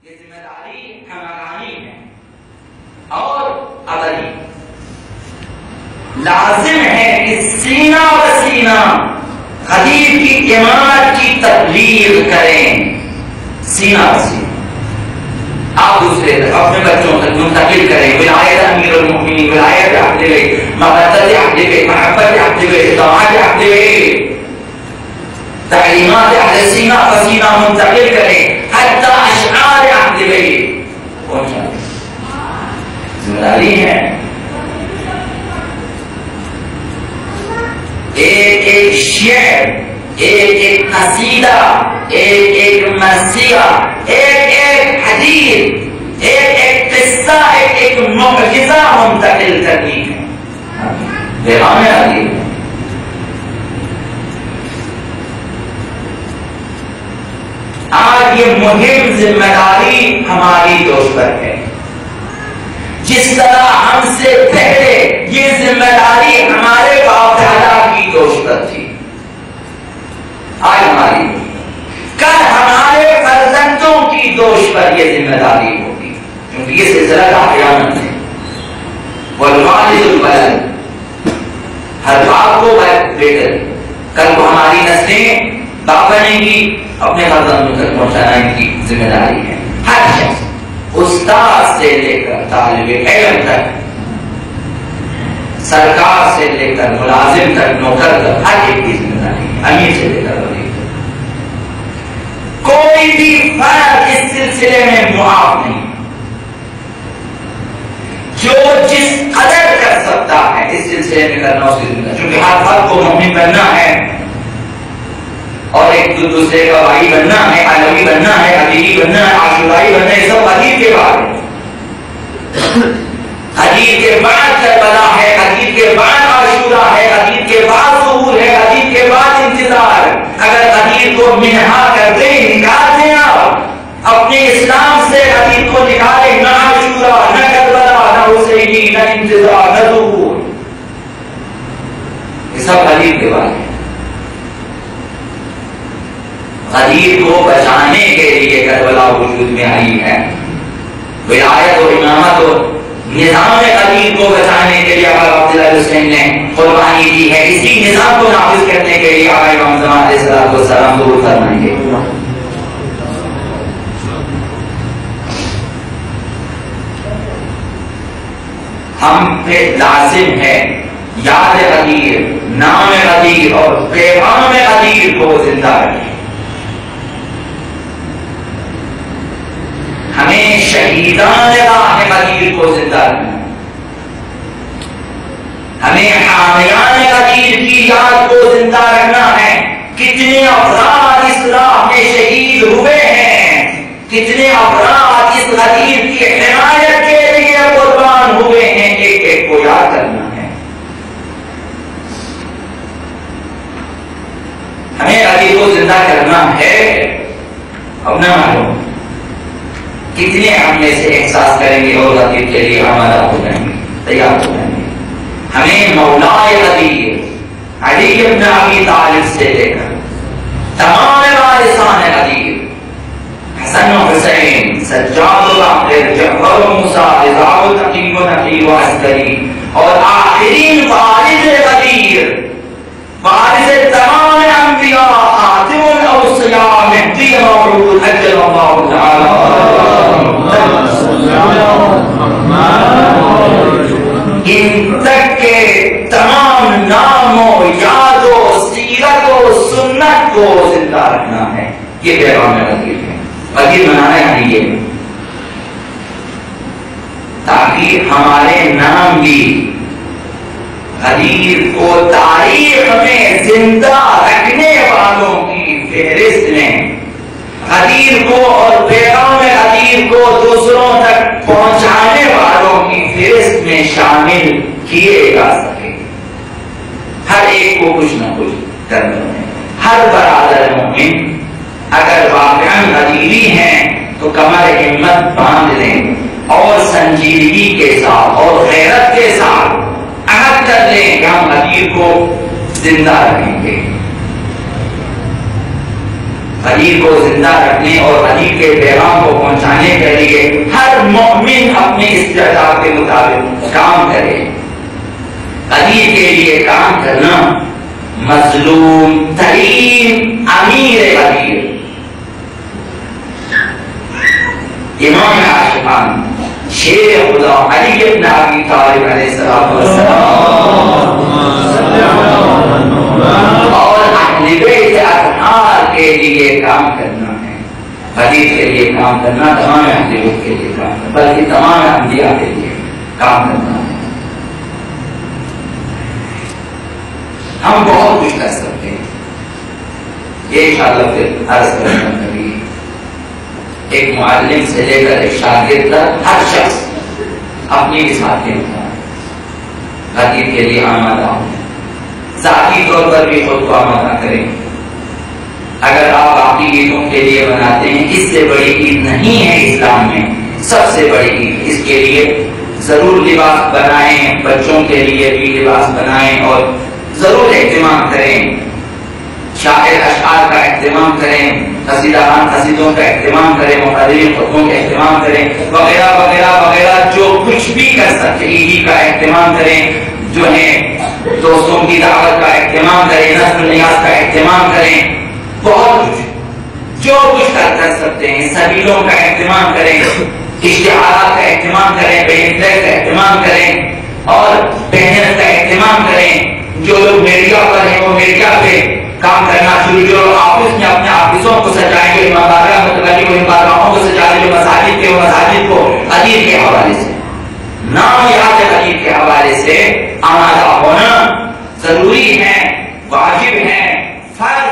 یہ ذمہ داری ہماری ہے اور ابدی لازم ہے کہ سینہ بسینہ غدیر کی امامت کی تبلیغ کریں، سینہ بسینہ آپ دوسرے تک اپنے بچوں تک منتقل کریں، ولایت امیر المؤمنین، ولایت عہد بیت، مودت عہد بیت، محبت عہد بیت، اطاعت عہد بیت، تعلیمات اہل سینہ بسینہ منتقل کریں حتی اشعار عہد بیت پہنچائیں۔ ذمہ داری ہے ایک ایک شعر، ایک ایک قصیدہ، ایک ایک مرثیہ، ایک ایک حدیث، ایک ایک قصہ، ایک ایک معجزہ منتقل کرنی ہے۔ پیغام علی آج یہ مہم ذمہ داری ہماری دوش پر ہے، جس طرح ہم سے پہلے یہ ذمہ داری ہمارے باپ دادا کی دوش پر تھی، آج ہماری، کل ہمارے فرزندوں کی دوش پر یہ ذمہ داری ہوگی، کیونکہ یہ سلسلہ کا قیامت ہے۔ والوالد الولد، ہر باپ کو بیٹے، کل کو ہماری نسلیں باپ بنیں گی، اپنے فرزندوں تک پہنچانا ان کی ذمہ داری ہے۔ ہر شخص استاد سے لے کر طالب علم تک، سرکار سے لے کر ملازم تک، نوکر تک، ہر ایک کی ذمہ داری ہے، امیر سے لے کر غریب تک۔ کوئی بھی فرد اس سلسلے میں معاف نہیں، جو جس قدر کر سکتا ہے اس سلسلے میں کرنا اس کی ذمہ داری، چونکہ ہر فرد کو مومن بننا ہے اور ایک دوسرے کا بھائی بننا ہے، علوی بننا ہے، عدیلی بننا ہے، عاشورائی بننا ہے، سب حدیث کے بعد ہے۔ حدیث کے بعد کربلا ہے، حدیث کے بعد عاشورا ہے، حدیث کے بعد ظہور ہے، حدیث کے بعد انتظار۔ اگر حدیث کو منہا کر دیں، نکال دیں آپ اپنے اسلام سے، حدیث کو نکالیں، نہ عاشورا، نہ کربلا، نہ حسینی، نہ انتظار، نہ ظہور، یہ سب حدیث کے بعد ہے۔ غریب کو بچانے کے لیے کربلا وجود میں آئی ہے، ولایت و امامت و نظام غریب کو بچانے کے لیے آقا عبداللہ حسین نے قربانی دی ہے، اسی نظام کو نافذ کرنے کے لیے آقا امام زمان علیہ السلام ظہور فرمائیں گے۔ ہم پہ لازم ہے یاد غدیر، نام غدیر اور پیغام غدیر کو زندہ رکھیں۔ ہمیں شہیدان راہ غدیر کو زندہ رکھنا، ہمیں حامیان غدیر کی یاد کو زندہ رکھنا ہے۔ کتنے افراد اس راہ میں شہید ہوئے ہیں، کتنے افراد اس غدیر کی حمایت کے لیے قربان ہوئے ہیں، ایک ایک کو یاد کرنا ہے۔ ہمیں غدیر کو زندہ کرنا ہے۔ اب نہ معلوم کتنے ہم میں سے احساس کریں گے اور غدیر کے لیے آمادہ ہو جائیں گے، تیار ہو جائیں گے۔ ہمیں مولا غدیر علی بن ابی طالب سے لے کر تمام وارثان غدیر، حسن و حسین، سجاد و باقر، جعفر و موسیٰ، رضا و تقی و نقی و عسکری، اور آخرین وارث غدیر، وارث تمام انبیاء، خاتم الاوصیاء، مہدی موعود اجل اللہ تعالی، ان تک کے تمام نام و یاد و سیرت و سنت کو زندہ رکھنا ہے۔ یہ پیغام غدیر ہے، غدیر منانا یعنی یہ، تاکہ ہمارے نام بھی غدیر کو تاریخ میں زندہ رکھنے والوں کی فہرست میں، غدیر کو اور پیغام غدیر کو دوسروں تک پہنچانے والوں کی فہرست میں شامل کیے جا سکے۔ ہر ایک کو کچھ نہ کچھ کرنا ہے۔ ہر برادر مومن اگر واقعاً غدیری ہیں تو کمر ہمت باندھ لیں اور سنجیدگی کے ساتھ اور غیرت کے ساتھ عہد کر لیں کہ ہم غدیر کو زندہ رکھیں گے۔ حدیث کو زندہ رکھنے اور حدیث کے پیغام کو پہنچانے کے لیے ہر مومن اپنے استطاعت کے مطابق کام کرے. حدیث کے لیے کام کرنا مظلوم ترین امیر حدیث امام عاشقان شیر خدا علی ابن ابی طالب علیہ السلام اور اہل بیت اطہار کے لیے کام کرنا ہے. حدیث کے لیے کام کرنا تمام اہل بیت کے لیے کام کرنا بلکہ تمام انبیاء کے لیے کام کرنا ہے. ہم بہت کچھ کر سکتے ہیں. یہ انشاءاللہ پھر عرض کرنا کبھی ایک معلم سے لے کر ایک شاگرد تک ہر شخص اپنی وسعت کے مطابق حدیث کے لیے آمادہ ہوں. ذاتی طور پر بھی خود کو آمادہ کریں. اگر آپ باقی عیدوں کے لیے بناتے ہیں اس سے بڑی عید نہیں ہے اسلام میں. سب سے بڑی عید. اس کے لیے ضرور لباس بنائیں, بچوں کے لیے بھی لباس بنائیں اور ضرور اہتمام کریں. شاعر اشعار کا اہتمام کریں, قصیدہ خان قصیدوں کا اہتمام کریں, محررین خطبوں کا اہتمام کریں, وغیرہ وغیرہ وغیرہ جو کچھ بھی کر سکتے. عیدی کا اہتمام کریں, جو ہے دوستوں کی دعوت کا اہتمام کریں, نظم نیاز کا اہتمام کریں. بہت کچھ جو کچھ کر سکتے ہیں سبیلوں کا اہتمام کریں, اشتہارات کا اہتمام کریں, بہتر کا اہتمام کریں اور بہنت کا اہتمام کریں. جو لوگ میڈیا پر ہیں وہ میڈیا پہ کام کرنا شروع, جو آفس میں اپنے آفسوں کو سجائیں, جو امامبارگاہ متعلق امامبارگاہوں کو سجائیں, جو مساجد کے وہ مساجد کو حدیث کے حوالے سے نام یاد حدیث کے حوالے سے آمادہ ہونا ضروری ہے, واجب ہے, فرض